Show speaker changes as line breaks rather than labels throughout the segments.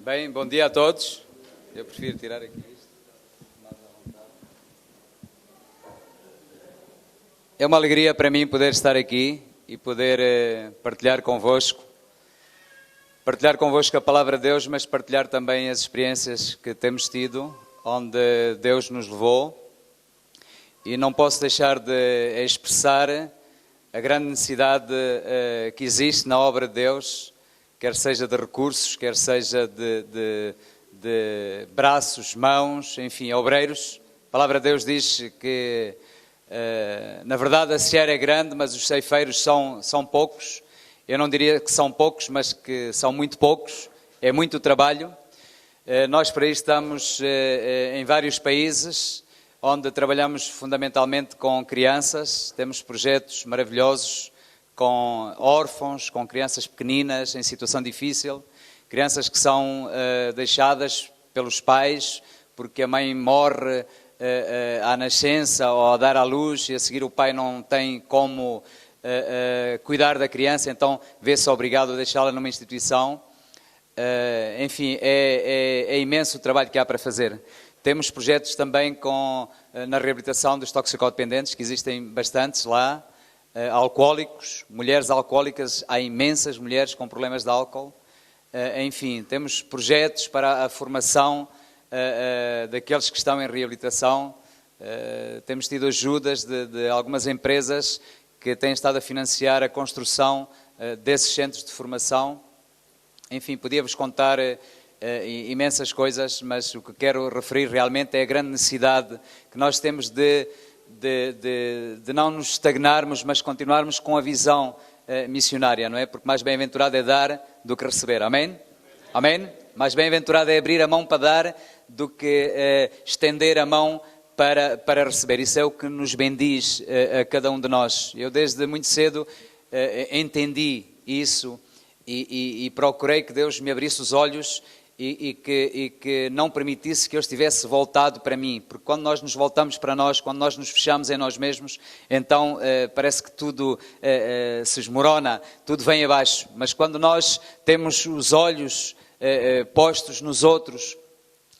Bem, bom dia a todos. Eu prefiro tirar aqui isto. É uma alegria para mim poder estar aqui e poder partilhar convosco a palavra de Deus, mas partilhar também as experiências que temos tido, onde Deus nos levou. E não posso deixar de expressar a grande necessidade que existe na obra de Deus, quer seja de recursos, quer seja de braços, mãos, enfim, obreiros. A palavra de Deus diz que, na verdade, a seara é grande, mas os ceifeiros são poucos. Eu não diria que são poucos, mas que são muito poucos. É muito trabalho. Nós, para isso, estamos em vários países, onde trabalhamos fundamentalmente com crianças. Temos projetos maravilhosos com órfãos, com crianças pequeninas em situação difícil, crianças que são deixadas pelos pais porque a mãe morre à nascença ou a dar à luz e a seguir o pai não tem como cuidar da criança, então vê-se obrigado a deixá-la numa instituição. Enfim, é imenso o trabalho que há para fazer. Temos projetos também na reabilitação dos toxicodependentes, que existem bastantes lá, alcoólicos, mulheres alcoólicas, há imensas mulheres com problemas de álcool. Enfim, temos projetos para a formação daqueles que estão em reabilitação. Temos tido ajudas de algumas empresas que têm estado a financiar a construção desses centros de formação. Enfim, podia-vos contar imensas coisas, mas o que quero referir realmente é a grande necessidade que nós temos de não nos estagnarmos, mas continuarmos com a visão missionária, não é? Porque mais bem-aventurado é dar do que receber, amém? Amém? Mais bem-aventurado é abrir a mão para dar do que estender a mão para receber. Isso é o que nos bendiz a cada um de nós. Eu desde muito cedo entendi isso e procurei que Deus me abrisse os olhos e que não permitisse que eu estivesse voltado para mim, porque quando nós nos voltamos para nós, quando nós nos fechamos em nós mesmos, então parece que tudo se esmorona, tudo vem abaixo. Mas quando nós temos os olhos postos nos outros,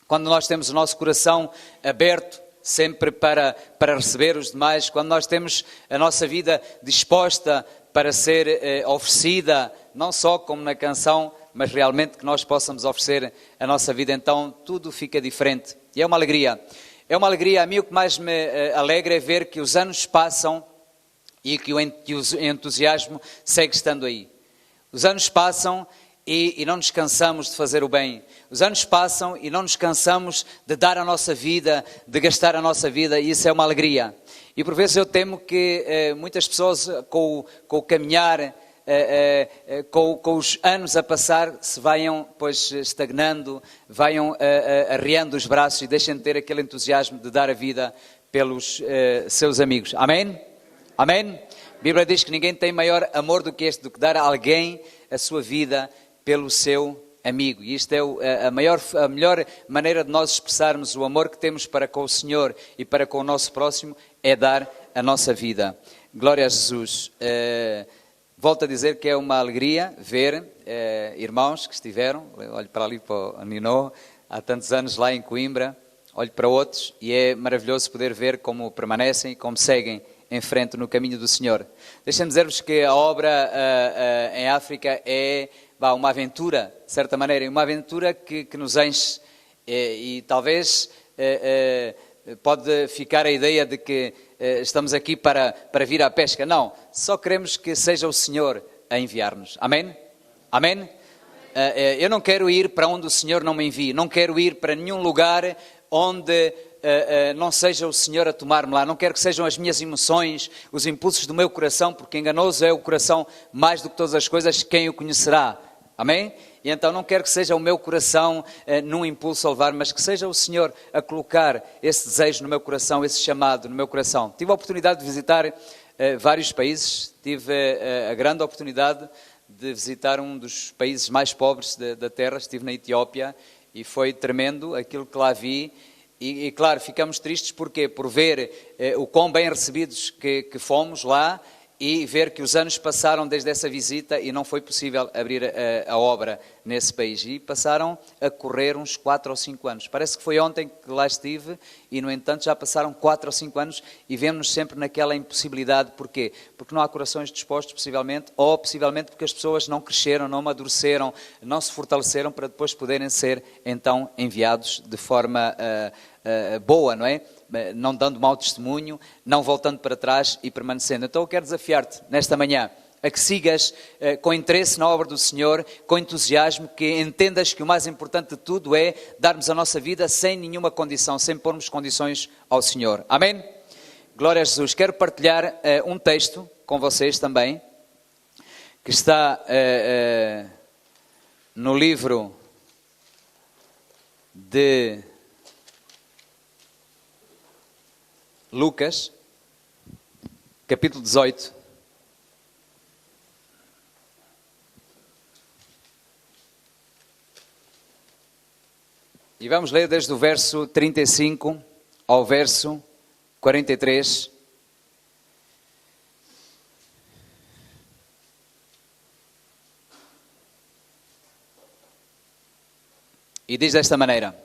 quando nós temos o nosso coração aberto sempre para receber os demais, quando nós temos a nossa vida disposta para ser oferecida, não só como na canção, mas realmente que nós possamos oferecer a nossa vida, então tudo fica diferente. E é uma alegria. É uma alegria. A mim o que mais me alegra é ver que os anos passam e que o entusiasmo segue estando aí. Os anos passam e não nos cansamos de fazer o bem. Os anos passam e não nos cansamos de dar a nossa vida, de gastar a nossa vida, e isso é uma alegria. E por vezes eu temo que muitas pessoas com o caminhar, com os anos a passar, se vaiam pois estagnando, vaiam arriando os braços e deixem de ter aquele entusiasmo de dar a vida pelos seus amigos. Amém? Amém? A Bíblia diz que ninguém tem maior amor do que este, do que dar a alguém a sua vida pelo seu amigo. E isto é a melhor maneira de nós expressarmos o amor que temos para com o Senhor e para com o nosso próximo, é dar a nossa vida. Glória a Jesus. Volto a dizer que é uma alegria ver irmãos que estiveram, olho para ali para o Ninô, há tantos anos lá em Coimbra, olho para outros e é maravilhoso poder ver como permanecem e como seguem em frente no caminho do Senhor. Deixem-me dizer-vos que a obra em África é uma aventura, de certa maneira, uma aventura que nos enche e talvez pode ficar a ideia de que estamos aqui para vir à pesca. Não, só queremos que seja o Senhor a enviar-nos. Amém? Amém? Eu não quero ir para onde o Senhor não me envie. Não quero ir para nenhum lugar onde não seja o Senhor a tomar-me lá. Não quero que sejam as minhas emoções, os impulsos do meu coração, porque enganoso é o coração mais do que todas as coisas, quem o conhecerá. Amém? E então não quero que seja o meu coração num impulso a levar, mas que seja o Senhor a colocar esse desejo no meu coração, esse chamado no meu coração. Tive a oportunidade de visitar vários países, tive a grande oportunidade de visitar um dos países mais pobres da terra, estive na Etiópia e foi tremendo aquilo que lá vi. E claro, ficamos tristes porque por ver o quão bem recebidos que fomos lá e ver que os anos passaram desde essa visita e não foi possível abrir a obra nesse país. E passaram a correr uns 4 ou 5 anos. Parece que foi ontem que lá estive e, no entanto, já passaram 4 ou 5 anos e vemos-nos sempre naquela impossibilidade. Porquê? Porque não há corações dispostos, possivelmente, ou possivelmente porque as pessoas não cresceram, não amadureceram, não se fortaleceram para depois poderem ser, então, enviados de forma boa, não é? Não dando mau testemunho, não voltando para trás e permanecendo. Então eu quero desafiar-te nesta manhã a que sigas com interesse na obra do Senhor, com entusiasmo, que entendas que o mais importante de tudo é darmos a nossa vida sem nenhuma condição, sem pormos condições ao Senhor. Amém? Glória a Jesus. Quero partilhar um texto com vocês também, que está no livro de Lucas, capítulo 18. E vamos ler desde o verso 35 ao verso 43. E diz desta maneira: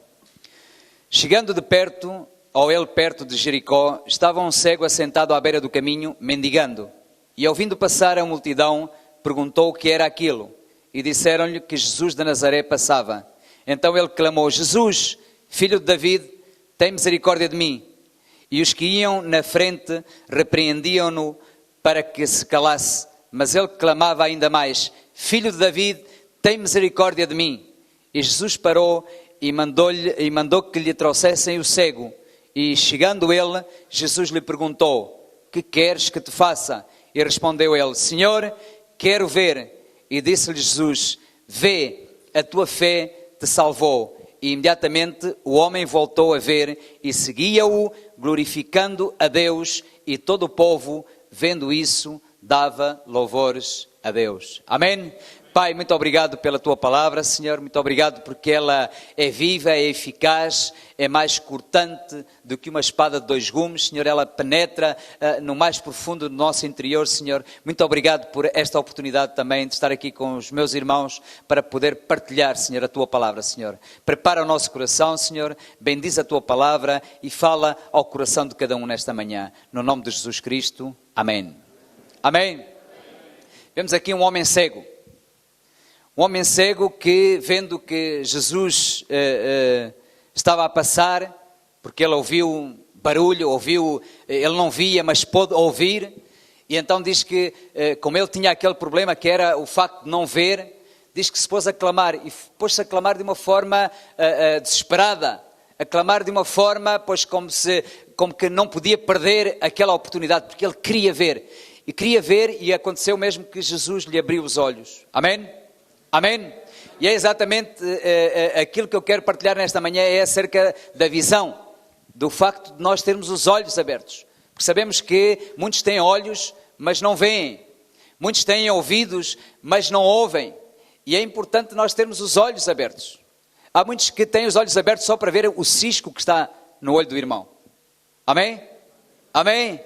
chegando de perto, ou ele perto de Jericó, estava um cego assentado à beira do caminho, mendigando. E ouvindo passar a multidão, perguntou o que era aquilo. E disseram-lhe que Jesus de Nazaré passava. Então ele clamou: Jesus, filho de David, tem misericórdia de mim. E os que iam na frente repreendiam-no para que se calasse. Mas ele clamava ainda mais: Filho de David, tem misericórdia de mim. E Jesus parou e mandou que lhe trouxessem o cego. E chegando ele, Jesus lhe perguntou: que queres que te faça? E respondeu ele: Senhor, quero ver. E disse-lhe Jesus: vê, a tua fé te salvou. E imediatamente o homem voltou a ver e seguia-o, glorificando a Deus, e todo o povo, vendo isso, dava louvores a Deus. Amém? Pai, muito obrigado pela tua palavra, Senhor, muito obrigado porque ela é viva, é eficaz, é mais cortante do que uma espada de 2 gumes, Senhor, ela penetra no mais profundo do nosso interior, Senhor. Muito obrigado por esta oportunidade também de estar aqui com os meus irmãos para poder partilhar, Senhor, a tua palavra, Senhor. Prepara o nosso coração, Senhor, bendiz a tua palavra e fala ao coração de cada um nesta manhã. No nome de Jesus Cristo, amém. Amém. Vemos aqui um homem cego. Um homem cego que, vendo que Jesus estava a passar, porque ele ouviu barulho, ele não via, mas pôde ouvir, e então diz que, como ele tinha aquele problema que era o facto de não ver, diz que se pôs a clamar, e pôs-se a clamar de uma forma desesperada, a clamar de uma forma, pois como que não podia perder aquela oportunidade, porque ele queria ver, e aconteceu mesmo que Jesus lhe abriu os olhos. Amém? Amém? E é exatamente aquilo que eu quero partilhar nesta manhã, é acerca da visão, do facto de nós termos os olhos abertos. Porque sabemos que muitos têm olhos, mas não veem. Muitos têm ouvidos, mas não ouvem. E é importante nós termos os olhos abertos. Há muitos que têm os olhos abertos só para ver o cisco que está no olho do irmão. Amém? Amém?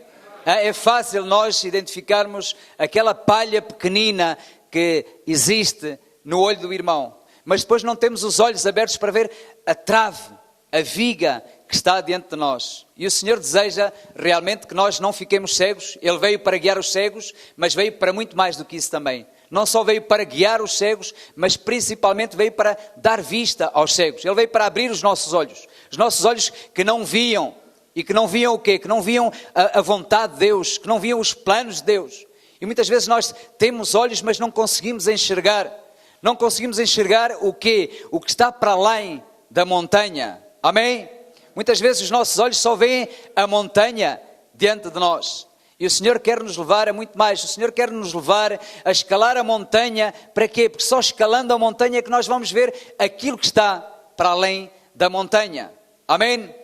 É fácil nós identificarmos aquela palha pequenina que existe no olho do irmão, mas depois não temos os olhos abertos para ver a trave, a viga que está diante de nós. E o Senhor deseja realmente que nós não fiquemos cegos. Ele veio para guiar os cegos, mas veio para muito mais do que isso também. Não só veio para guiar os cegos, mas principalmente veio para dar vista aos cegos. Ele veio para abrir os nossos olhos que não viam. E que não viam o quê? Que não viam a vontade de Deus, que não viam os planos de Deus. E muitas vezes nós temos olhos, mas não conseguimos enxergar. Não conseguimos enxergar o quê? O que está para além da montanha. Amém? Muitas vezes os nossos olhos só veem a montanha diante de nós. E o Senhor quer nos levar a muito mais. O Senhor quer nos levar a escalar a montanha. Para quê? Porque só escalando a montanha é que nós vamos ver aquilo que está para além da montanha. Amém?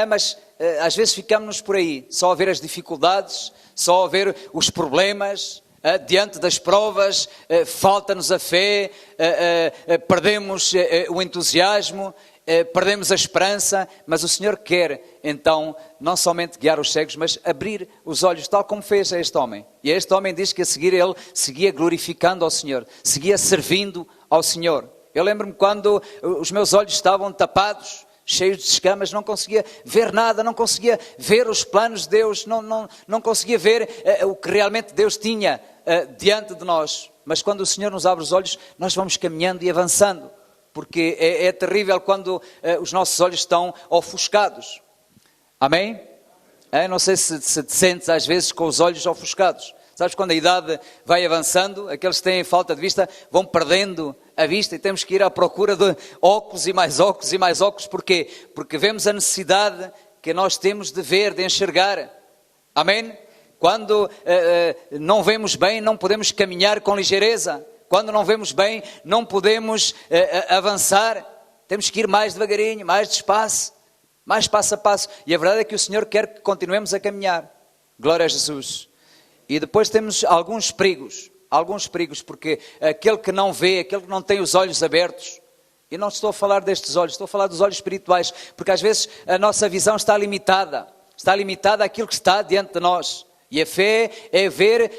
Mas às vezes ficamos por aí, só a ver as dificuldades, só a ver os problemas, diante das provas, falta-nos a fé, perdemos o entusiasmo. perdemos a esperança, mas o Senhor quer então não somente guiar os cegos, mas abrir os olhos, tal como fez a este homem. E este homem diz que a seguir ele seguia glorificando ao Senhor, seguia servindo ao Senhor. Eu lembro-me quando os meus olhos estavam tapados, cheios de escamas, não conseguia ver nada, não conseguia ver os planos de Deus, não conseguia ver o que realmente Deus tinha diante de nós. Mas quando o Senhor nos abre os olhos, nós vamos caminhando e avançando, porque é terrível quando os nossos olhos estão ofuscados. Amém? Não sei se te sentes às vezes com os olhos ofuscados. Sabes, quando a idade vai avançando, aqueles que têm falta de vista vão perdendo a vista e temos que ir à procura de óculos e mais óculos e mais óculos. Porquê? Porque vemos a necessidade que nós temos de ver, de enxergar. Amém? Quando não vemos bem, não podemos caminhar com ligeireza. Quando não vemos bem, não podemos avançar. Temos que ir mais devagarinho, mais despacio, mais passo a passo. E a verdade é que o Senhor quer que continuemos a caminhar. Glória a Jesus. E depois temos alguns perigos, porque aquele que não vê, aquele que não tem os olhos abertos, e não estou a falar destes olhos, estou a falar dos olhos espirituais, porque às vezes a nossa visão está limitada àquilo que está diante de nós. E a fé é ver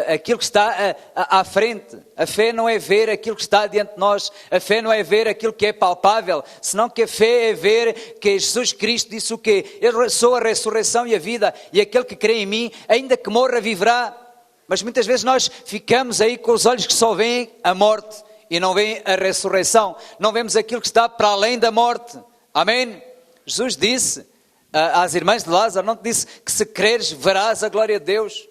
aquilo que está à frente. A fé não é ver aquilo que está diante de nós. A fé não é ver aquilo que é palpável. Senão que a fé é ver que Jesus Cristo disse o quê? Eu sou a ressurreição e a vida. E aquele que crê em mim, ainda que morra, viverá. Mas muitas vezes nós ficamos aí com os olhos que só veem a morte. E não veem a ressurreição. Não vemos aquilo que está para além da morte. Amém? Jesus disse às irmãs de Lázaro, não te disse que se creres verás a glória de Deus?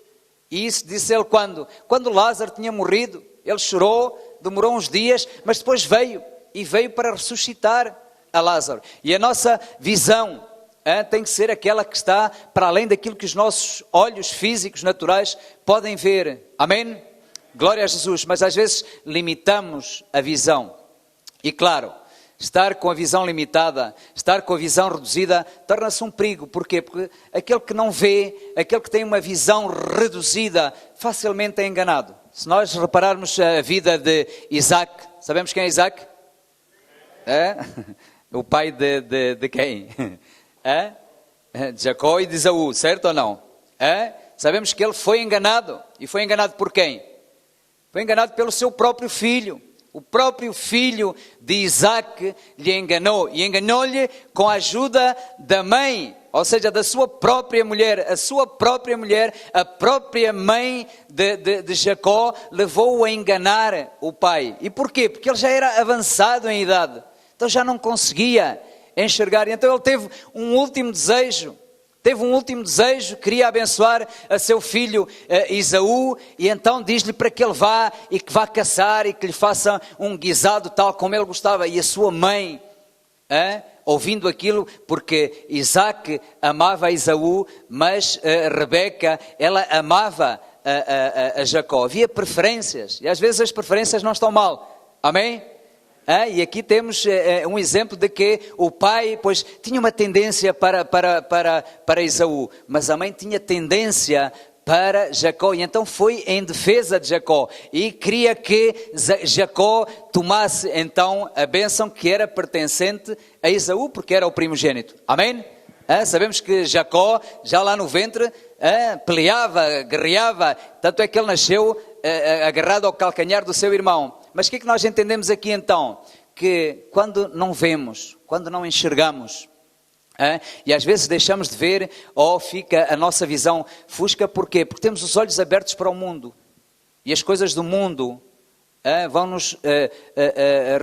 E isso disse ele quando? Quando Lázaro tinha morrido, ele chorou, demorou uns dias, mas depois veio para ressuscitar a Lázaro. E a nossa visão tem que ser aquela que está para além daquilo que os nossos olhos físicos, naturais, podem ver. Amém? Glória a Jesus. Mas às vezes limitamos a visão. E claro, estar com a visão limitada, estar com a visão reduzida, torna-se um perigo. Porquê? Porque aquele que não vê, aquele que tem uma visão reduzida, facilmente é enganado. Se nós repararmos a vida de Isaac, sabemos quem é Isaac? O pai de quem? De Jacó e de Esaú, certo ou não? Sabemos que ele foi enganado. E foi enganado por quem? Foi enganado pelo seu próprio filho. O próprio filho de Isaac lhe enganou, e enganou-lhe com a ajuda da mãe, ou seja, da sua própria mulher. A sua própria mulher, a própria mãe de Jacó, levou-o a enganar o pai. E porquê? Porque ele já era avançado em idade, então já não conseguia enxergar. E então ele teve um último desejo. Queria abençoar a seu filho Esaú, e então diz-lhe para que ele vá e que vá caçar e que lhe faça um guisado tal como ele gostava. E a sua mãe, ouvindo aquilo, porque Isaac amava a Esaú, mas Rebeca, ela amava a Jacó. Havia preferências, e às vezes as preferências não estão mal. Amém? E aqui temos um exemplo de que o pai, pois, tinha uma tendência para Esaú, mas a mãe tinha tendência para Jacó, e então foi em defesa de Jacó, e queria que Jacó tomasse então a bênção que era pertencente a Esaú, porque era o primogênito. Amém? Sabemos que Jacó, já lá no ventre, peleava, guerreava, tanto é que ele nasceu agarrado ao calcanhar do seu irmão. Mas o que é que nós entendemos aqui então? Que quando não vemos, quando não enxergamos, e às vezes deixamos de ver, ou fica a nossa visão fusca, porquê? Porque temos os olhos abertos para o mundo, e as coisas do mundo vão-nos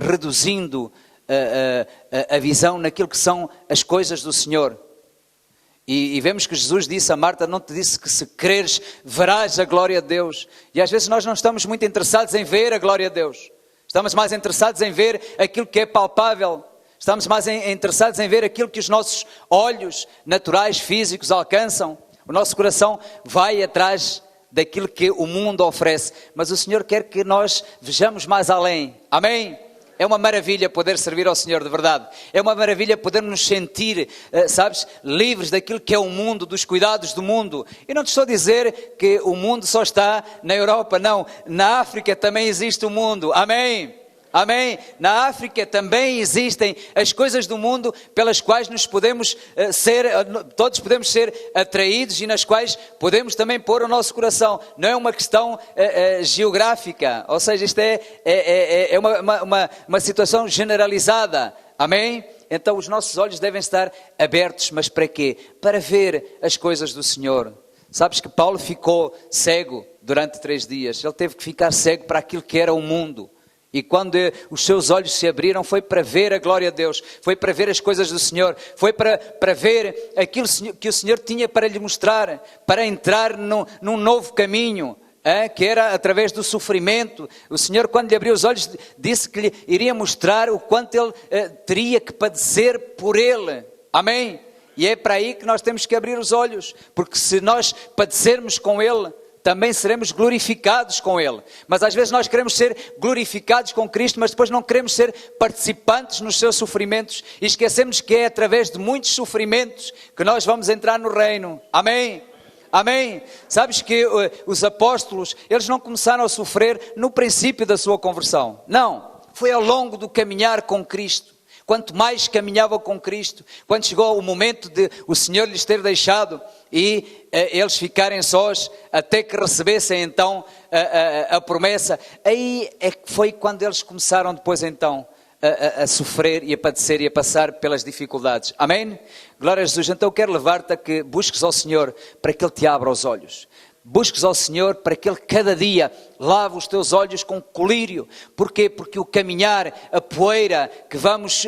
reduzindo a visão naquilo que são as coisas do Senhor. E vemos que Jesus disse a Marta, não te disse que se creres verás a glória de Deus. E às vezes nós não estamos muito interessados em ver a glória de Deus. Estamos mais interessados em ver aquilo que é palpável. Estamos mais interessados em ver aquilo que os nossos olhos naturais, físicos alcançam. O nosso coração vai atrás daquilo que o mundo oferece. Mas o Senhor quer que nós vejamos mais além. Amém? É uma maravilha poder servir ao Senhor de verdade. É uma maravilha poder nos sentir, livres daquilo que é o mundo, dos cuidados do mundo. E não te estou a dizer que o mundo só está na Europa, não. Na África também existe o mundo. Amém? Amém? Na África também existem as coisas do mundo pelas quais nos podemos todos podemos ser atraídos e nas quais podemos também pôr o nosso coração. Não é uma questão geográfica, ou seja, isto é uma situação generalizada. Amém? Então os nossos olhos devem estar abertos, mas para quê? Para ver as coisas do Senhor. Sabes que Paulo ficou cego durante 3 dias, ele teve que ficar cego para aquilo que era o mundo. E quando os seus olhos se abriram, foi para ver a glória de Deus, foi para ver as coisas do Senhor, foi para ver aquilo que o Senhor tinha para lhe mostrar, para entrar num novo caminho, que era através do sofrimento. O Senhor, quando lhe abriu os olhos, disse que lhe iria mostrar o quanto ele teria que padecer por ele. Amém? E é para aí que nós temos que abrir os olhos, porque se nós padecermos com ele, também seremos glorificados com Ele. Mas às vezes nós queremos ser glorificados com Cristo, mas depois não queremos ser participantes nos seus sofrimentos. E esquecemos que é através de muitos sofrimentos que nós vamos entrar no reino. Amém? Amém? Sabes que os apóstolos, eles não começaram a sofrer no princípio da sua conversão. Não, foi ao longo do caminhar com Cristo. Quanto mais caminhavam com Cristo, quando chegou o momento de o Senhor lhes ter deixado e eles ficarem sós, até que recebessem então a promessa, aí é que foi quando eles começaram depois então a sofrer e a padecer e a passar pelas dificuldades. Amém? Glória a Jesus. Então eu quero levar-te a que busques ao Senhor para que Ele te abra os olhos. Busques ao Senhor para que Ele cada dia lave os teus olhos com colírio. Porquê? Porque o caminhar, a poeira que vamos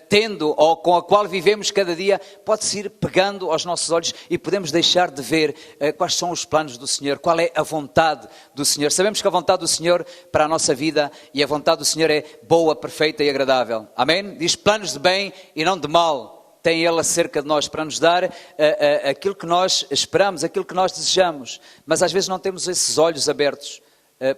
tendo ou com a qual vivemos cada dia, pode-se ir pegando aos nossos olhos e podemos deixar de ver quais são os planos do Senhor, qual é a vontade do Senhor. Sabemos que a vontade do Senhor para a nossa vida e a vontade do Senhor é boa, perfeita e agradável. Amém? Diz planos de bem e não de mal. Tem Ele acerca de nós para nos dar aquilo que nós esperamos, aquilo que nós desejamos. Mas às vezes não temos esses olhos abertos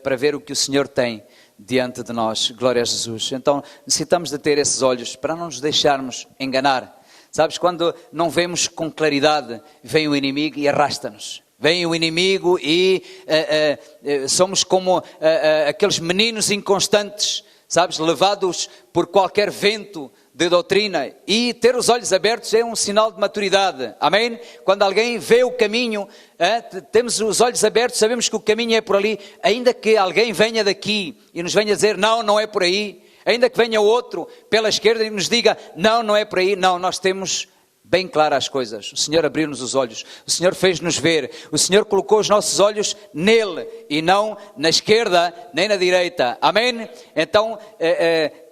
para ver o que o Senhor tem diante de nós. Glória a Jesus. Então necessitamos de ter esses olhos para não nos deixarmos enganar. Sabes, quando não vemos com claridade, vem o inimigo e arrasta-nos. Vem o inimigo e somos como aqueles meninos inconstantes, sabes, levados por qualquer vento de doutrina. E ter os olhos abertos é um sinal de maturidade. Amém? Quando alguém vê o caminho, temos os olhos abertos, sabemos que o caminho é por ali, ainda que alguém venha daqui e nos venha dizer não, não é por aí, ainda que venha outro pela esquerda e nos diga não, não é por aí, não, nós temos bem claras as coisas. O Senhor abriu-nos os olhos, o Senhor fez-nos ver, o Senhor colocou os nossos olhos nele e não na esquerda nem na direita. Amém? Então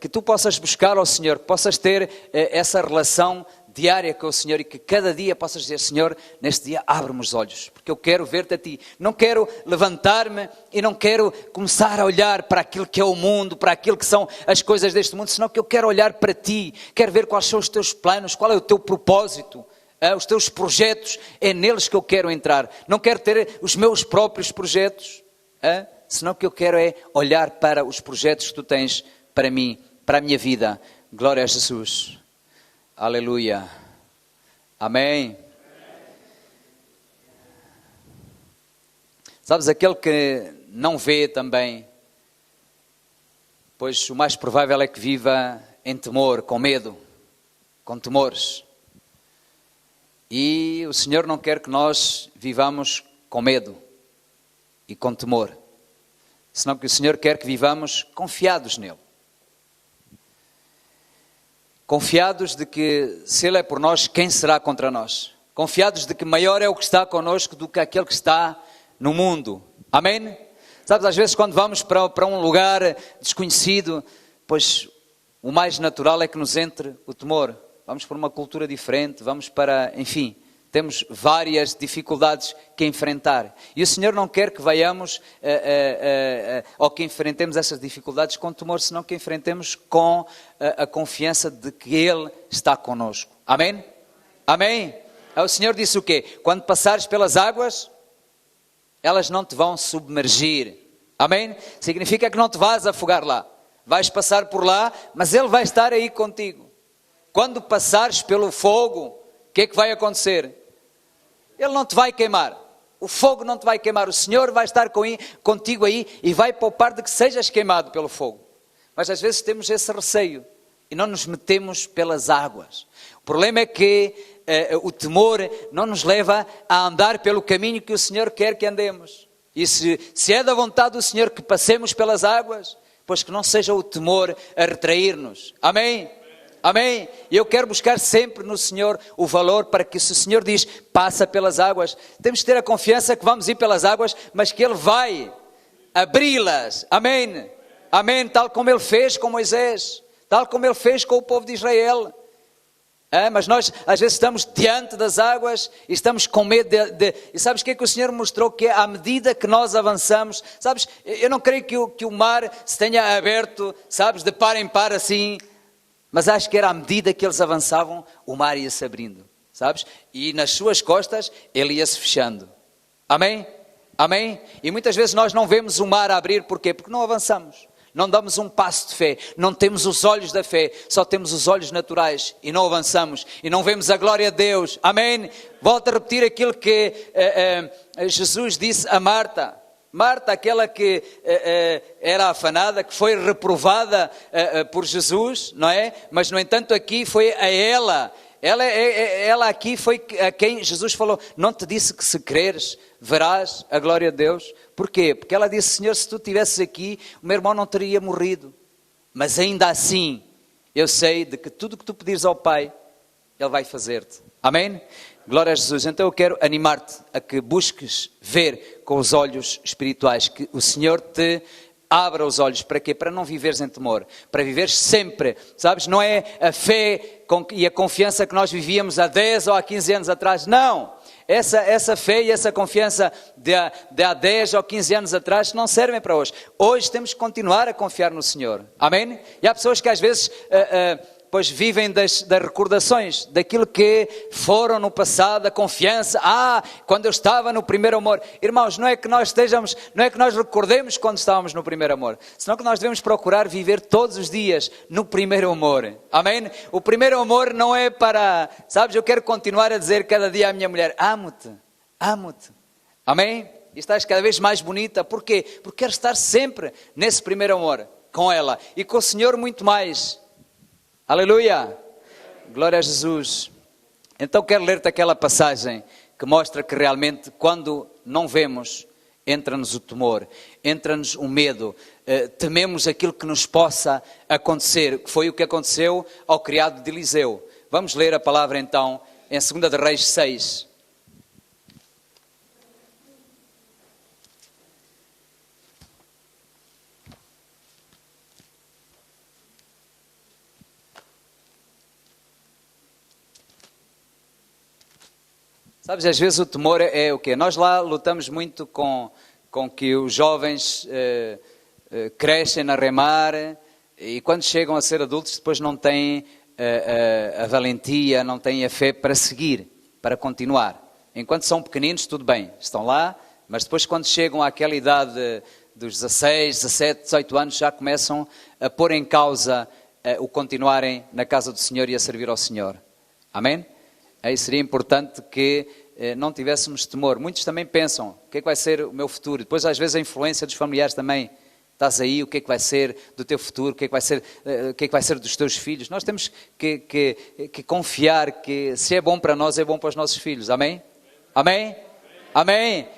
que tu possas buscar ao Senhor, que possas ter essa relação diária com o Senhor e que cada dia possas dizer: Senhor, neste dia abre-me os olhos, porque eu quero ver-te a Ti. Não quero levantar-me e não quero começar a olhar para aquilo que é o mundo, para aquilo que são as coisas deste mundo, senão que eu quero olhar para Ti, quero ver quais são os Teus planos, qual é o Teu propósito, os Teus projetos, é neles que eu quero entrar. Não quero ter os meus próprios projetos, senão que eu quero é olhar para os projetos que Tu tens para mim, para a minha vida. Glória a Jesus. Aleluia. Amém. Sabes, aquele que não vê também, pois o mais provável é que viva em temor, com medo, com temores. E o Senhor não quer que nós vivamos com medo e com temor, senão que o Senhor quer que vivamos confiados nele. Confiados de que se Ele é por nós, quem será contra nós? Confiados de que maior é o que está connosco do que aquele que está no mundo. Amém? Sabes, às vezes quando vamos para um lugar desconhecido, pois o mais natural é que nos entre o temor. Vamos para uma cultura diferente, vamos para, enfim, temos várias dificuldades que enfrentar. E o Senhor não quer que venhamos ou que enfrentemos essas dificuldades com temor, senão que enfrentemos com a confiança de que Ele está connosco. Amém? Amém? O Senhor disse o quê? Quando passares pelas águas, elas não te vão submergir. Amém? Significa que não te vais afogar lá. Vais passar por lá, mas Ele vai estar aí contigo. Quando passares pelo fogo, o que é que vai acontecer? Ele não te vai queimar. O fogo não te vai queimar. O Senhor vai estar contigo aí e vai poupar de que sejas queimado pelo fogo. Mas às vezes temos esse receio e não nos metemos pelas águas. O problema é que o temor não nos leva a andar pelo caminho que o Senhor quer que andemos. E se é da vontade do Senhor que passemos pelas águas, pois que não seja o temor a retrair-nos. Amém? Amém? E eu quero buscar sempre no Senhor o valor para que, se o Senhor diz, passa pelas águas, temos que ter a confiança que vamos ir pelas águas, mas que Ele vai abri-las. Amém? Amém? Tal como Ele fez com Moisés, tal como Ele fez com o povo de Israel. Mas nós às vezes estamos diante das águas e estamos com medo E sabes o que é que o Senhor mostrou? Que à medida que nós avançamos, sabes, eu não creio que o mar se tenha aberto, sabes, de par em par assim, mas acho que era à medida que eles avançavam, o mar ia se abrindo, sabes, e nas suas costas ele ia se fechando. Amém? Amém? E muitas vezes nós não vemos o mar abrir, porquê? Porque não avançamos. Não damos um passo de fé, não temos os olhos da fé, só temos os olhos naturais e não avançamos e não vemos a glória de Deus. Amém? Volto a repetir aquilo que Jesus disse a Marta. Marta, aquela que era afanada, que foi reprovada por Jesus, não é? Mas no entanto aqui foi a ela. Ela aqui foi a quem Jesus falou, não te disse que se creres, verás a glória de Deus? Porquê? Porque ela disse, Senhor, se tu estivesses aqui, o meu irmão não teria morrido. Mas ainda assim, eu sei de que tudo o que tu pedires ao Pai, Ele vai fazer-te. Amém? Glória a Jesus. Então eu quero animar-te a que busques ver com os olhos espirituais, que o Senhor te abra os olhos. Para quê? Para não viveres em temor, para viveres sempre, sabes, não é a fé e a confiança que nós vivíamos há 10 ou há 15 anos atrás, não, essa fé e essa confiança de há 10 ou 15 anos atrás não servem para hoje. Hoje temos que continuar a confiar no Senhor, amém? E há pessoas que às vezes pois vivem das recordações, daquilo que foram no passado, a confiança, quando eu estava no primeiro amor. Irmãos, não é que nós recordemos quando estávamos no primeiro amor, senão que nós devemos procurar viver todos os dias no primeiro amor, amém? O primeiro amor não é para, sabes, eu quero continuar a dizer cada dia à minha mulher, amo-te, amém? E estás cada vez mais bonita, porquê? Porque quero estar sempre nesse primeiro amor, com ela, e com o Senhor muito mais. Aleluia! Glória a Jesus. Então quero ler-te aquela passagem que mostra que realmente quando não vemos, entra-nos o temor, entra-nos o medo, tememos aquilo que nos possa acontecer, que foi o que aconteceu ao criado de Eliseu. Vamos ler a palavra então em 2 de Reis 6. Sabes, às vezes o temor é o quê? Nós lá lutamos muito com que os jovens crescem na remar e quando chegam a ser adultos depois não têm a valentia, não têm a fé para seguir, para continuar. Enquanto são pequeninos, tudo bem, estão lá, mas depois quando chegam àquela idade dos 16, 17, 18 anos, já começam a pôr em causa o continuarem na casa do Senhor e a servir ao Senhor. Amém? Aí seria importante que não tivéssemos temor. Muitos também pensam, o que é que vai ser o meu futuro? Depois às vezes a influência dos familiares também. Estás aí, o que é que vai ser do teu futuro? O que é que vai ser dos teus filhos? Nós temos que confiar que se é bom para nós, é bom para os nossos filhos. Amém? Amém? Amém?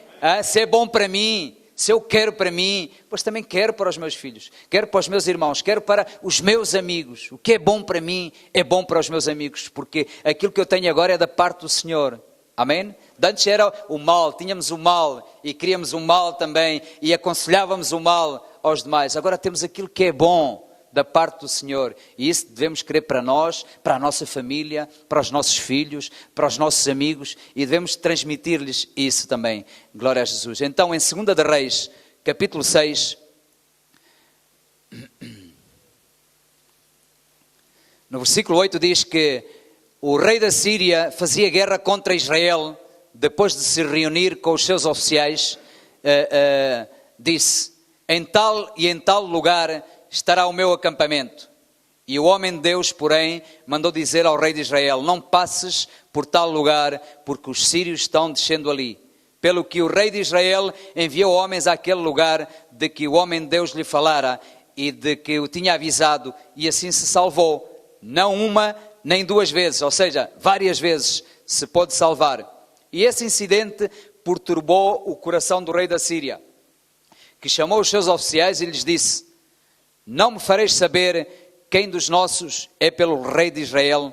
Se é bom para mim, se eu quero para mim, pois também quero para os meus filhos, quero para os meus irmãos, quero para os meus amigos. O que é bom para mim é bom para os meus amigos, porque aquilo que eu tenho agora é da parte do Senhor. Amém? Antes era o mal, tínhamos o mal e queríamos o mal também e aconselhávamos o mal aos demais. Agora temos aquilo que é bom da parte do Senhor e isso devemos querer para nós, para a nossa família, para os nossos filhos, para os nossos amigos e devemos transmitir-lhes isso também. Glória a Jesus. Então em 2 de Reis, capítulo 6, no versículo 8 diz que o rei da Síria fazia guerra contra Israel, depois de se reunir com os seus oficiais, disse, em tal lugar estará o meu acampamento. E o homem de Deus, porém, mandou dizer ao rei de Israel, não passes por tal lugar, porque os sírios estão descendo ali. pelo que o rei de Israel enviou homens àquele lugar de que o homem de Deus lhe falara e de que o tinha avisado, e assim se salvou, não uma nem duas vezes, ou seja, várias vezes se pôde salvar. E esse incidente perturbou o coração do rei da Síria, que chamou os seus oficiais e lhes disse: não me fareis saber quem dos nossos é pelo rei de Israel?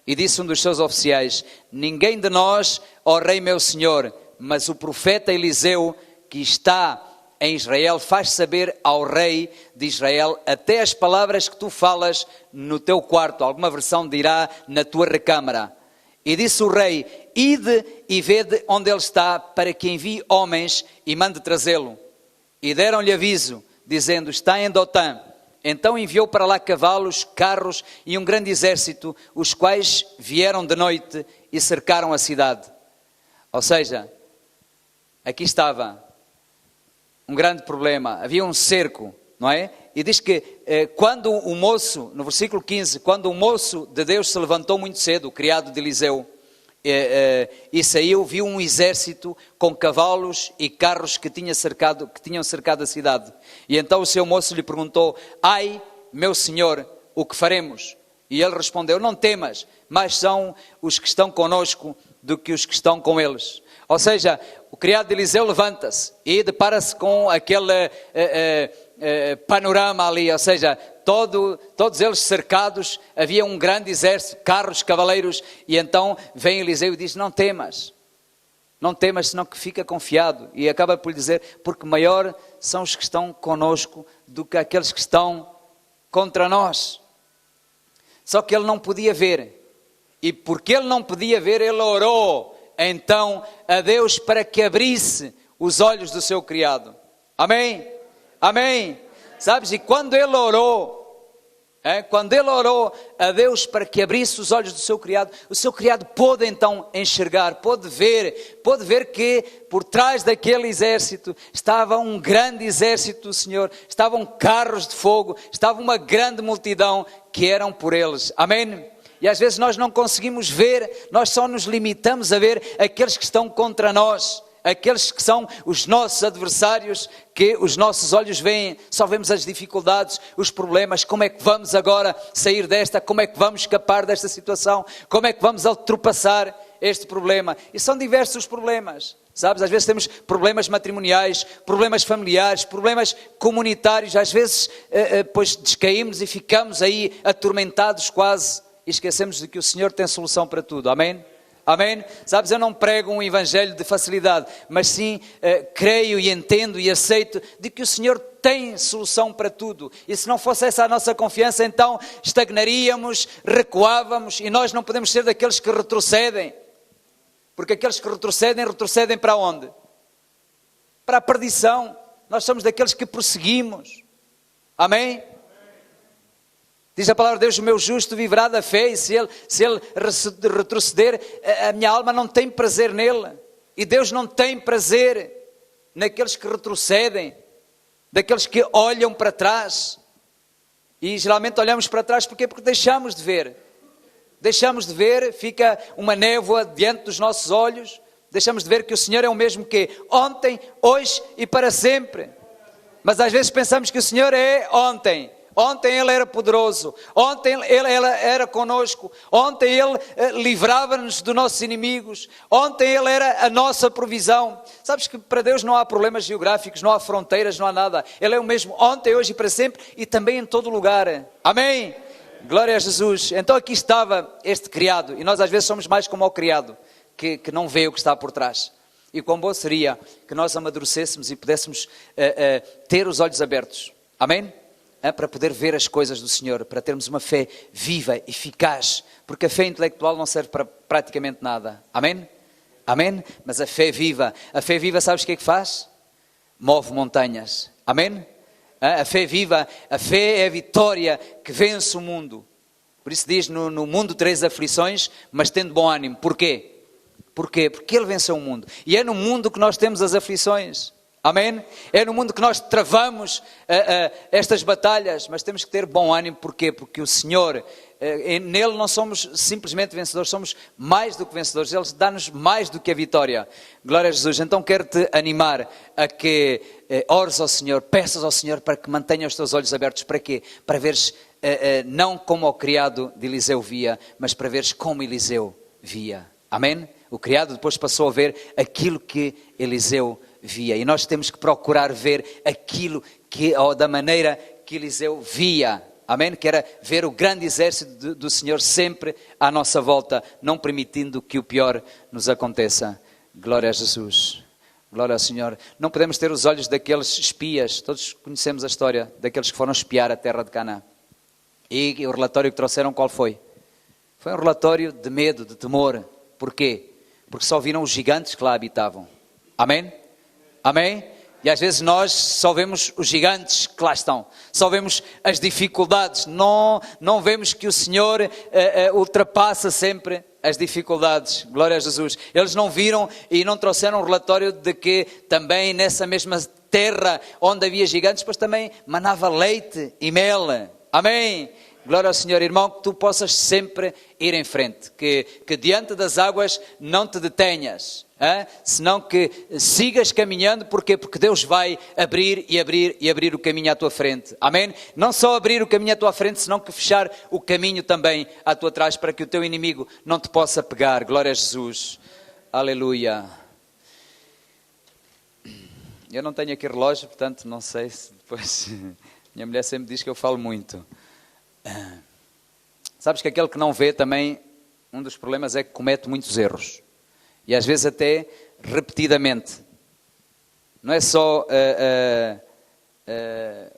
E disse um dos seus oficiais: ninguém de nós, ó rei meu senhor, mas o profeta Eliseu, que está em Israel, faz saber ao rei de Israel até as palavras que tu falas no teu quarto. Alguma versão dirá na tua recâmara. E disse o rei: ide e vede onde ele está, para que envie homens e mande trazê-lo. E deram-lhe aviso, dizendo: está em Dotã. Então enviou para lá cavalos, carros e um grande exército, os quais vieram de noite e cercaram a cidade. Ou seja, aqui estava um grande problema, havia um cerco, não é? E diz que quando o moço, no versículo 15, quando o moço de Deus se levantou muito cedo, o criado de Eliseu, e saiu, viu um exército com cavalos e carros que tinham cercado a cidade. E então o seu moço lhe perguntou: ai, meu senhor, o que faremos? E ele respondeu: não temas, mais são os que estão conosco do que os que estão com eles. Ou seja, o criado de Eliseu levanta-se e depara-se com aquele panorama ali, ou seja, todos eles cercados, havia um grande exército, carros, cavaleiros, e então vem Eliseu e diz: não temas, senão que fica confiado. E acaba por lhe dizer: porque maior são os que estão conosco do que aqueles que estão contra nós. Só que ele não podia ver, e porque ele não podia ver, ele orou então a Deus para que abrisse os olhos do seu criado. Amém? Amém? Sabes, e quando ele orou a Deus para que abrisse os olhos do seu criado, o seu criado pôde então enxergar, pôde ver que por trás daquele exército estava um grande exército do Senhor, estavam carros de fogo, estava uma grande multidão que eram por eles. Amém? E às vezes nós não conseguimos ver, nós só nos limitamos a ver aqueles que estão contra nós, aqueles que são os nossos adversários, que os nossos olhos veem, só vemos as dificuldades, os problemas, como é que vamos agora sair desta, como é que vamos escapar desta situação, como é que vamos ultrapassar este problema. E são diversos problemas, sabes, às vezes temos problemas matrimoniais, problemas familiares, problemas comunitários, às vezes pois descaímos e ficamos aí atormentados quase, e esquecemos de que o Senhor tem solução para tudo. Amém? Amém? Sabes, eu não prego um evangelho de facilidade, mas sim creio e entendo e aceito de que o Senhor tem solução para tudo. E se não fosse essa a nossa confiança, então estagnaríamos, recuávamos, e nós não podemos ser daqueles que retrocedem. Porque aqueles que retrocedem para onde? Para a perdição. Nós somos daqueles que prosseguimos. Amém? Diz a palavra de Deus: o meu justo viverá da fé, e se ele retroceder, a minha alma não tem prazer nele. E Deus não tem prazer naqueles que retrocedem, daqueles que olham para trás. E geralmente olhamos para trás porque deixamos de ver. Deixamos de ver, fica uma névoa diante dos nossos olhos, deixamos de ver que o Senhor é o mesmo que ontem, hoje e para sempre. Mas às vezes pensamos que o Senhor é ontem. Ontem Ele era poderoso, ontem Ele era conosco, ontem Ele livrava-nos dos nossos inimigos, ontem Ele era a nossa provisão. Sabes que para Deus não há problemas geográficos, não há fronteiras, não há nada. Ele é o mesmo ontem, hoje e para sempre, e também em todo lugar. Amém? Glória a Jesus. Então aqui estava este criado, e nós às vezes somos mais como o criado, que não vê o que está por trás. E quão bom seria que nós amadurecêssemos e pudéssemos ter os olhos abertos. Amém? Para poder ver as coisas do Senhor, para termos uma fé viva, eficaz, porque a fé intelectual não serve para praticamente nada. Amém? Amém? Mas a fé viva, sabes o que é que faz? Move montanhas. Amém? A fé viva, a fé é a vitória que vence o mundo. Por isso diz, no mundo tereis aflições, mas tendo bom ânimo. Porquê? Porquê? Porque Ele venceu o mundo. E é no mundo que nós temos as aflições. Amém? É no mundo que nós travamos estas batalhas, mas temos que ter bom ânimo. Porquê? Porque o Senhor, nele não somos simplesmente vencedores, somos mais do que vencedores. Ele dá-nos mais do que a vitória. Glória a Jesus. Então quero-te animar a que ores ao Senhor, peças ao Senhor para que mantenha os teus olhos abertos. Para quê? Para veres não como o criado de Eliseu via, mas para veres como Eliseu via. Amém? O criado depois passou a ver aquilo que Eliseu via. E nós temos que procurar ver aquilo ou da maneira que Eliseu via. Amém? Que era ver o grande exército do Senhor sempre à nossa volta, não permitindo que o pior nos aconteça. Glória a Jesus. Glória ao Senhor. Não podemos ter os olhos daqueles espias. Todos conhecemos a história daqueles que foram espiar a terra de Canaã. E o relatório que trouxeram qual foi? Foi um relatório de medo, de temor. Porquê? Porque só viram os gigantes que lá habitavam. Amém? Amém? E às vezes nós só vemos os gigantes que lá estão. Só vemos as dificuldades. Não vemos que o Senhor ultrapassa sempre as dificuldades. Glória a Jesus. Eles não viram e não trouxeram um relatório de que também nessa mesma terra onde havia gigantes, pois também manava leite e mel. Amém? Glória ao Senhor, irmão, que tu possas sempre ir em frente, que diante das águas não te detenhas, senão que sigas caminhando. Porquê? Porque Deus vai abrir e abrir e abrir o caminho à tua frente. Amém? Não só abrir o caminho à tua frente, senão que fechar o caminho também à tua trás, para que o teu inimigo não te possa pegar. Glória a Jesus. Aleluia. Eu não tenho aqui relógio, portanto não sei se depois... Minha mulher sempre diz que eu falo muito. Sabes que aquele que não vê também, um dos problemas é que comete muitos erros. E às vezes até repetidamente. Não é só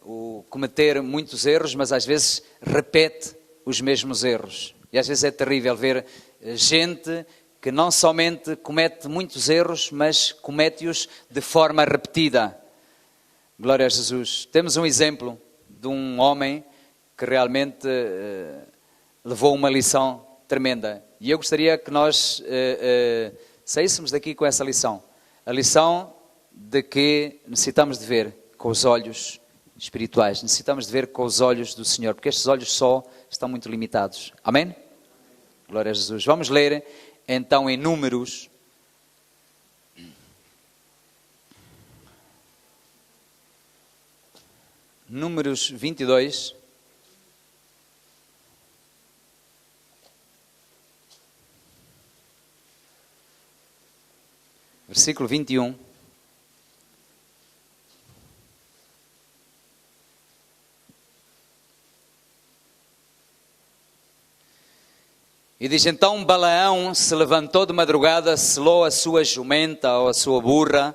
o cometer muitos erros, mas às vezes repete os mesmos erros. E às vezes é terrível ver gente que não somente comete muitos erros, mas comete-os de forma repetida. Glória a Jesus. Temos um exemplo de um homem que realmente levou uma lição tremenda. E eu gostaria que nós saíssemos daqui com essa lição. A lição de que necessitamos de ver com os olhos espirituais. Necessitamos de ver com os olhos do Senhor, porque estes olhos só estão muito limitados. Amém? Glória a Jesus. Vamos ler então em Números. Números 22. Versículo 21. E diz: então Balaão se levantou de madrugada, selou a sua jumenta ou a sua burra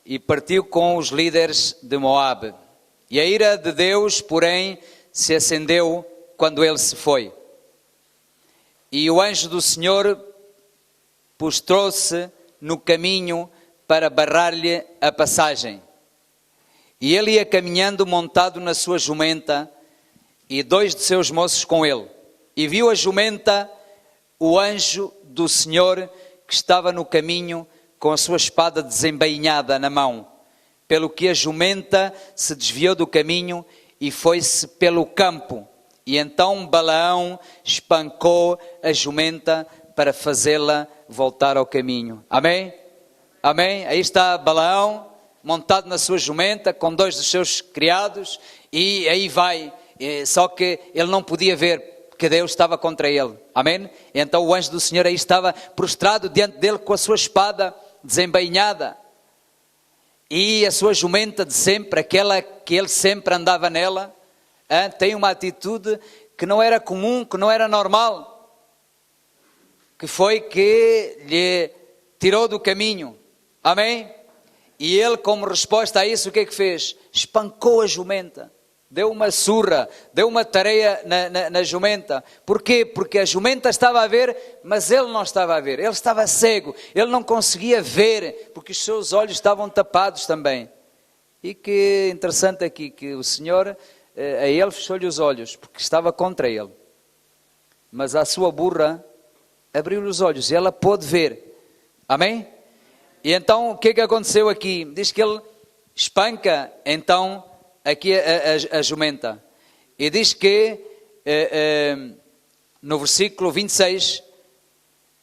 e partiu com os líderes de Moabe. E a ira de Deus, porém, se acendeu quando ele se foi. E o anjo do Senhor prostrou-se no caminho para barrar-lhe a passagem. E ele ia caminhando montado na sua jumenta e 2 de seus moços com ele. E viu a jumenta o anjo do Senhor que estava no caminho com a sua espada desembainhada na mão. Pelo que a jumenta se desviou do caminho e foi-se pelo campo. E então Balaão espancou a jumenta para fazê-la voltar ao caminho. Amém? Amém? Aí está Balaão, montado na sua jumenta, com 2 dos seus criados, e aí vai. Só que ele não podia ver, porque Deus estava contra ele. Amém? E então o anjo do Senhor aí estava prostrado diante dele com a sua espada desembainhada. E a sua jumenta de sempre, aquela que ele sempre andava nela, tem uma atitude que não era comum, que não era normal. Que foi que lhe tirou do caminho. Amém? E ele, como resposta a isso, o que é que fez? Espancou a jumenta. Deu uma surra, deu uma tareia na jumenta. Porquê? Porque a jumenta estava a ver, mas ele não estava a ver. Ele estava cego, ele não conseguia ver, porque os seus olhos estavam tapados também. E que interessante aqui, que o Senhor, a ele fechou-lhe os olhos, porque estava contra ele. Mas a sua burra abriu-lhe os olhos e ela pôde ver. Amém? E então o que é que aconteceu aqui? Diz que ele espanca então aqui a jumenta. E diz que no versículo 26,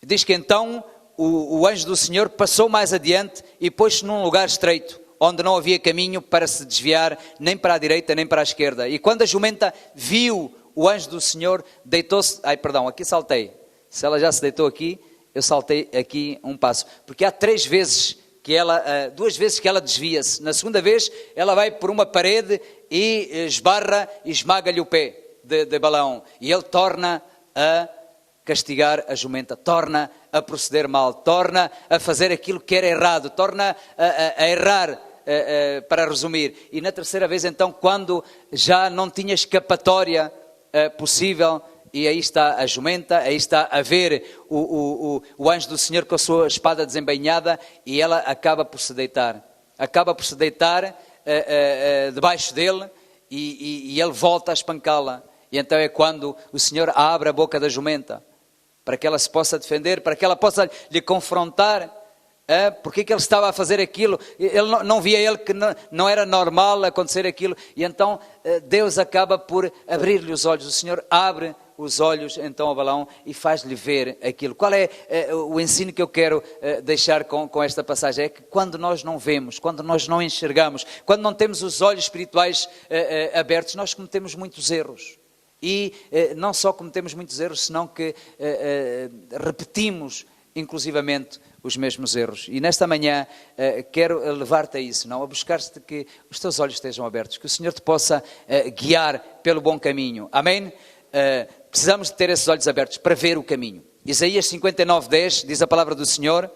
diz que então o anjo do Senhor passou mais adiante e pôs-se num lugar estreito, onde não havia caminho para se desviar, nem para a direita, nem para a esquerda. E quando a jumenta viu o anjo do Senhor, deitou-se... aqui saltei. Se ela já se deitou aqui, eu saltei aqui um passo. Porque há 3 vezes que ela, 2 vezes que ela desvia-se. Na segunda vez, ela vai por uma parede e esbarra e esmaga-lhe o pé de Balaão. E ele torna a castigar a jumenta, torna a proceder mal, torna a fazer aquilo que era errado, torna a errar, para resumir. E na terceira vez, então, quando já não tinha escapatória possível, e aí está a jumenta, aí está a ver o anjo do Senhor com a sua espada desembainhada, e ela acaba por se deitar debaixo dele, e ele volta a espancá-la. E então é quando o Senhor abre a boca da jumenta, para que ela se possa defender, para que ela possa lhe confrontar, porque que ele estava a fazer aquilo. Ele não via ele que não era normal acontecer aquilo, e então Deus acaba por abrir-lhe os olhos. O Senhor abre os olhos então a Balaão e faz-lhe ver aquilo. Qual é o ensino que eu quero deixar com esta passagem? É que quando nós não vemos, quando nós não enxergamos, quando não temos os olhos espirituais abertos, nós cometemos muitos erros. E não só cometemos muitos erros, senão que repetimos inclusivamente os mesmos erros. E nesta manhã quero levar-te a isso, não? A buscar-te que os teus olhos estejam abertos, que o Senhor te possa guiar pelo bom caminho. Amém? Precisamos de ter esses olhos abertos para ver o caminho. Isaías 59:10 diz a palavra do Senhor: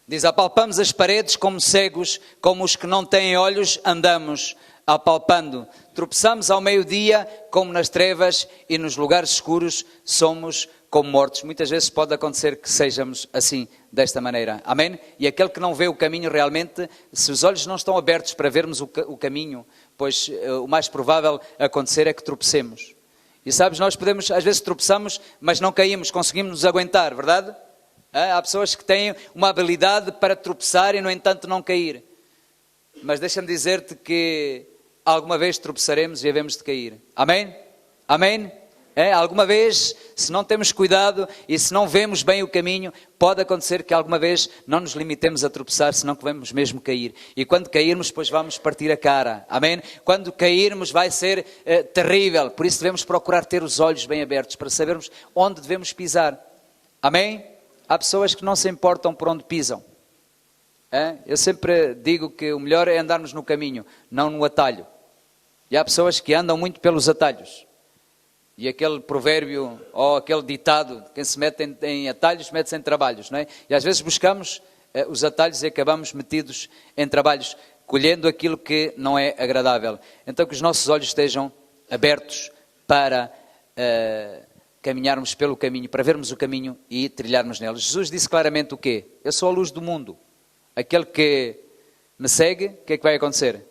diz: apalpamos as paredes como cegos, como os que não têm olhos andamos apalpando. Tropeçamos ao meio-dia como nas trevas, e nos lugares escuros somos como mortos. Muitas vezes pode acontecer que sejamos assim, desta maneira. Amém? E aquele que não vê o caminho realmente, se os olhos não estão abertos para vermos o caminho, pois o mais provável acontecer é que tropecemos. E sabes, nós podemos, às vezes tropeçamos, mas não caímos, conseguimos nos aguentar, verdade? Há pessoas que têm uma habilidade para tropeçar e, no entanto, não cair. Mas deixa-me dizer-te que alguma vez tropeçaremos e havemos de cair. Amém? Amém? Alguma vez, se não temos cuidado e se não vemos bem o caminho, pode acontecer que alguma vez não nos limitemos a tropeçar, senão que vamos mesmo cair. E quando cairmos, depois vamos partir a cara. Amém? Quando cairmos vai ser terrível. Por isso devemos procurar ter os olhos bem abertos para sabermos onde devemos pisar. Amém? Há pessoas que não se importam por onde pisam. Eu sempre digo que o melhor é andarmos no caminho, não no atalho. E há pessoas que andam muito pelos atalhos. E aquele provérbio, ou aquele ditado, quem se mete em atalhos, mete-se em trabalhos, não é? E às vezes buscamos os atalhos e acabamos metidos em trabalhos, colhendo aquilo que não é agradável. Então que os nossos olhos estejam abertos para caminharmos pelo caminho, para vermos o caminho e trilharmos nele. Jesus disse claramente o quê? Eu sou a luz do mundo. Aquele que me segue, o que é que vai acontecer?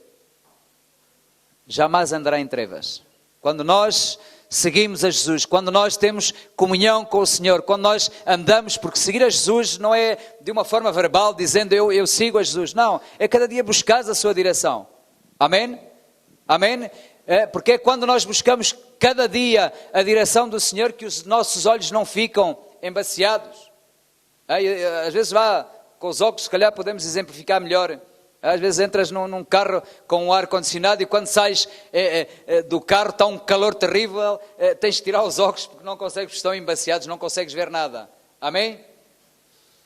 Jamais andará em trevas. Quando nós seguimos a Jesus, quando nós temos comunhão com o Senhor, quando nós andamos, porque seguir a Jesus não é de uma forma verbal, dizendo eu sigo a Jesus. Não, é cada dia buscar a sua direção. Amém? Amém? Porque é quando nós buscamos cada dia a direção do Senhor que os nossos olhos não ficam embaciados. Às vezes com os óculos, se calhar podemos exemplificar melhor. Às vezes entras num carro com um ar-condicionado e quando sais do carro está um calor terrível, tens de tirar os óculos porque não consegues, estão embaciados, não consegues ver nada. Amém?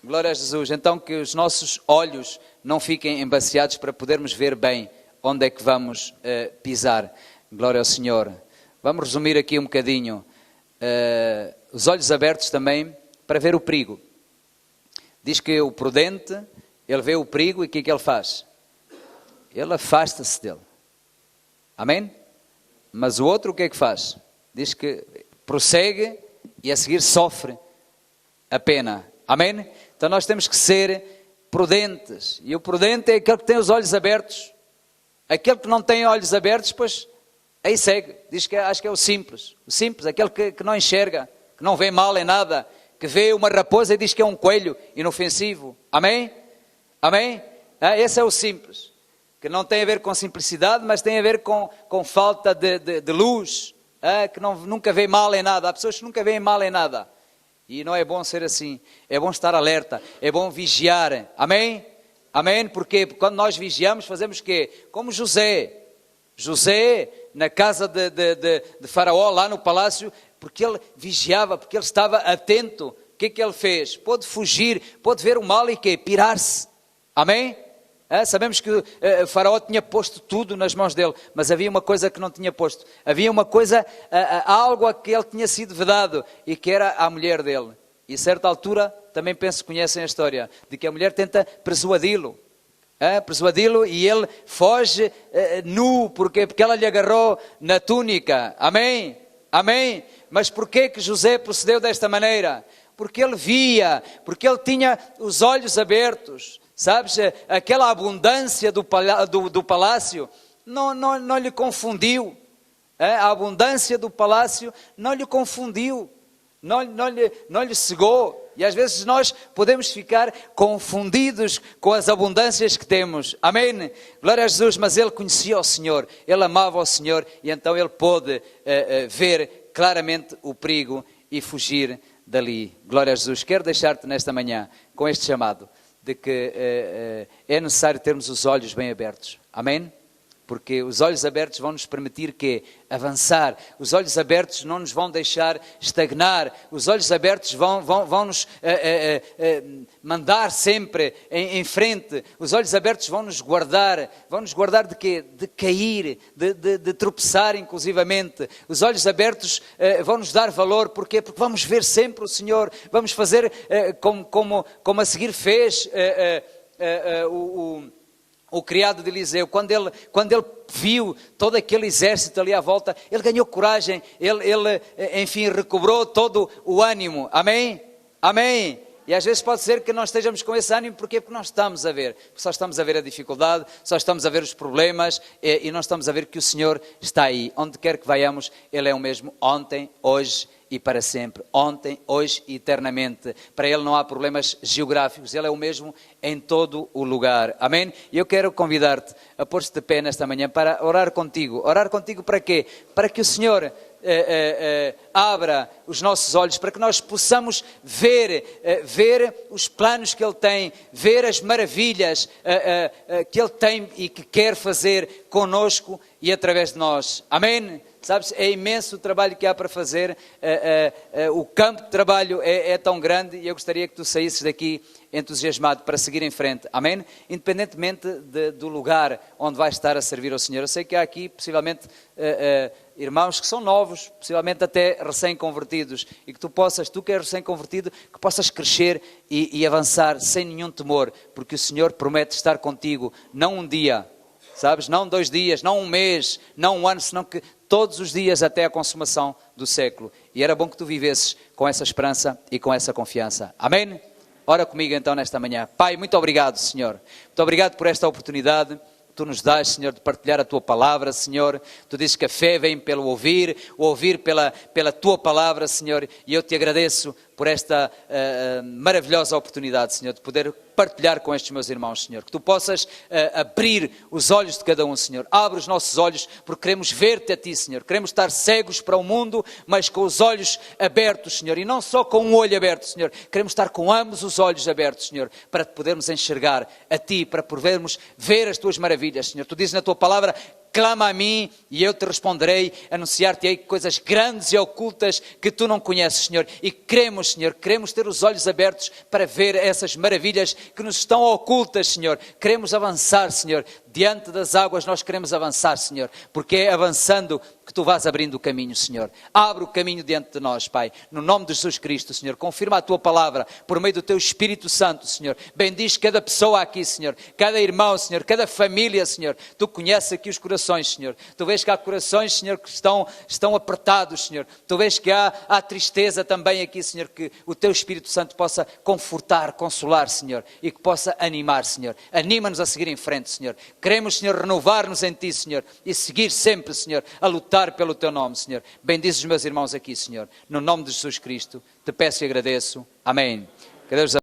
Glória a Jesus. Então que os nossos olhos não fiquem embaciados para podermos ver bem onde é que vamos pisar. Glória ao Senhor. Vamos resumir aqui um bocadinho. Os olhos abertos também para ver o perigo. Diz que o prudente, ele vê o perigo e o que é que ele faz? Ele afasta-se dele. Amém? Mas o outro o que é que faz? Diz que prossegue e a seguir sofre a pena. Amém? Então nós temos que ser prudentes. E o prudente é aquele que tem os olhos abertos. Aquele que não tem olhos abertos, pois aí segue. Diz que acho que é o simples. O simples, aquele que não enxerga, que não vê mal em nada, que vê uma raposa e diz que é um coelho inofensivo. Amém? Amém? Esse é o simples. Que não tem a ver com simplicidade, mas tem a ver com falta de luz. Que nunca vê mal em nada. Há pessoas que nunca veem mal em nada. E não é bom ser assim. É bom estar alerta. É bom vigiar. Amém? Amém? Porque quando nós vigiamos, fazemos o quê? Como José. José, na casa de Faraó, lá no palácio, porque ele vigiava, porque ele estava atento. O que é que ele fez? Pôde fugir, pôde ver o mal e quê? Pirar-se. Amém? Sabemos que Faraó tinha posto tudo nas mãos dele, mas havia uma coisa que não tinha posto. Havia uma coisa, algo a que ele tinha sido vedado, e que era a mulher dele. E a certa altura, também penso que conhecem a história, de que a mulher tenta persuadi-lo. Persuadi-lo e ele foge nu, porque ela lhe agarrou na túnica. Amém? Amém? Mas porquê que José procedeu desta maneira? Porque ele via, porque ele tinha os olhos abertos. Sabes, aquela abundância do palácio não lhe confundiu. A abundância do palácio não lhe confundiu, não lhe cegou. E às vezes nós podemos ficar confundidos com as abundâncias que temos. Amém? Glória a Jesus, mas ele conhecia o Senhor, ele amava o Senhor, e então ele pôde ver claramente o perigo e fugir dali. Glória a Jesus. Quero deixar-te nesta manhã com este chamado de que é necessário termos os olhos bem abertos. Amém? Porque os olhos abertos vão nos permitir que avançar. Os olhos abertos não nos vão deixar estagnar. Os olhos abertos vão nos mandar sempre em frente. Os olhos abertos vão nos guardar. Vão nos guardar de quê? De cair, de tropeçar inclusivamente. Os olhos abertos vão nos dar valor. Porquê? Porque vamos ver sempre o Senhor. Vamos fazer como a seguir fez o criado de Eliseu. Quando ele viu todo aquele exército ali à volta, ele ganhou coragem, ele enfim, recobrou todo o ânimo. Amém? Amém? E às vezes pode ser que nós estejamos com esse ânimo, porquê? Porque nós estamos a ver, só estamos a ver a dificuldade, só estamos a ver os problemas, e não estamos a ver que o Senhor está aí. Onde quer que vayamos, Ele é o mesmo ontem, hoje e para sempre. Ontem, hoje e eternamente. Para Ele não há problemas geográficos, Ele é o mesmo em todo o lugar. Amém? E eu quero convidar-te a pôr-te de pé nesta manhã para orar contigo. Orar contigo para quê? Para que o Senhor abra os nossos olhos, para que nós possamos ver os planos que Ele tem, ver as maravilhas que Ele tem e que quer fazer conosco e através de nós. Amém? Sabes, é imenso o trabalho que há para fazer, o campo de trabalho é tão grande, e eu gostaria que tu saísses daqui entusiasmado para seguir em frente. Amém? Independentemente do lugar onde vais estar a servir ao Senhor. Eu sei que há aqui possivelmente irmãos que são novos, possivelmente até recém-convertidos, e que tu que és recém-convertido, que possas crescer e avançar sem nenhum temor, porque o Senhor promete estar contigo, não um dia, sabes, não 2 dias, não um mês, não um ano, senão que todos os dias até a consumação do século. E era bom que tu vivesses com essa esperança e com essa confiança. Amém? Ora comigo então nesta manhã. Pai, muito obrigado, Senhor. Muito obrigado por esta oportunidade que tu nos dás, Senhor, de partilhar a tua palavra, Senhor. Tu dizes que a fé vem pelo ouvir, o ouvir pela tua palavra, Senhor. E eu te agradeço por esta maravilhosa oportunidade, Senhor, de poder partilhar com estes meus irmãos, Senhor. Que tu possas abrir os olhos de cada um, Senhor. Abre os nossos olhos, porque queremos ver-te a ti, Senhor. Queremos estar cegos para o mundo, mas com os olhos abertos, Senhor. E não só com um olho aberto, Senhor. Queremos estar com ambos os olhos abertos, Senhor, para te podermos enxergar a ti, para podermos ver as tuas maravilhas, Senhor. Tu dizes na tua palavra: clama a mim e eu te responderei, anunciar-te-ei coisas grandes e ocultas que tu não conheces, Senhor. E queremos, Senhor, queremos ter os olhos abertos para ver essas maravilhas que nos estão ocultas, Senhor. Queremos avançar, Senhor. Diante das águas nós queremos avançar, Senhor, porque é avançando
que Tu vás abrindo o caminho, Senhor. Abre o caminho diante de nós, Pai, no nome de Jesus Cristo, Senhor. Confirma a Tua palavra por meio do Teu Espírito Santo, Senhor. Bendiz cada pessoa aqui, Senhor, cada irmão, Senhor, cada família, Senhor. Tu conheces aqui os corações, Senhor. Tu vês que há corações, Senhor, que estão apertados, Senhor. Tu vês que há tristeza também aqui, Senhor, que o Teu Espírito Santo possa confortar, consolar, Senhor, e que possa animar, Senhor. Anima-nos a seguir em frente, Senhor. Queremos, Senhor, renovar-nos em Ti, Senhor, e seguir sempre, Senhor, a lutar pelo Teu nome, Senhor. Bendiz os meus irmãos aqui, Senhor. No nome de Jesus Cristo, Te peço e agradeço. Amém. Que Deus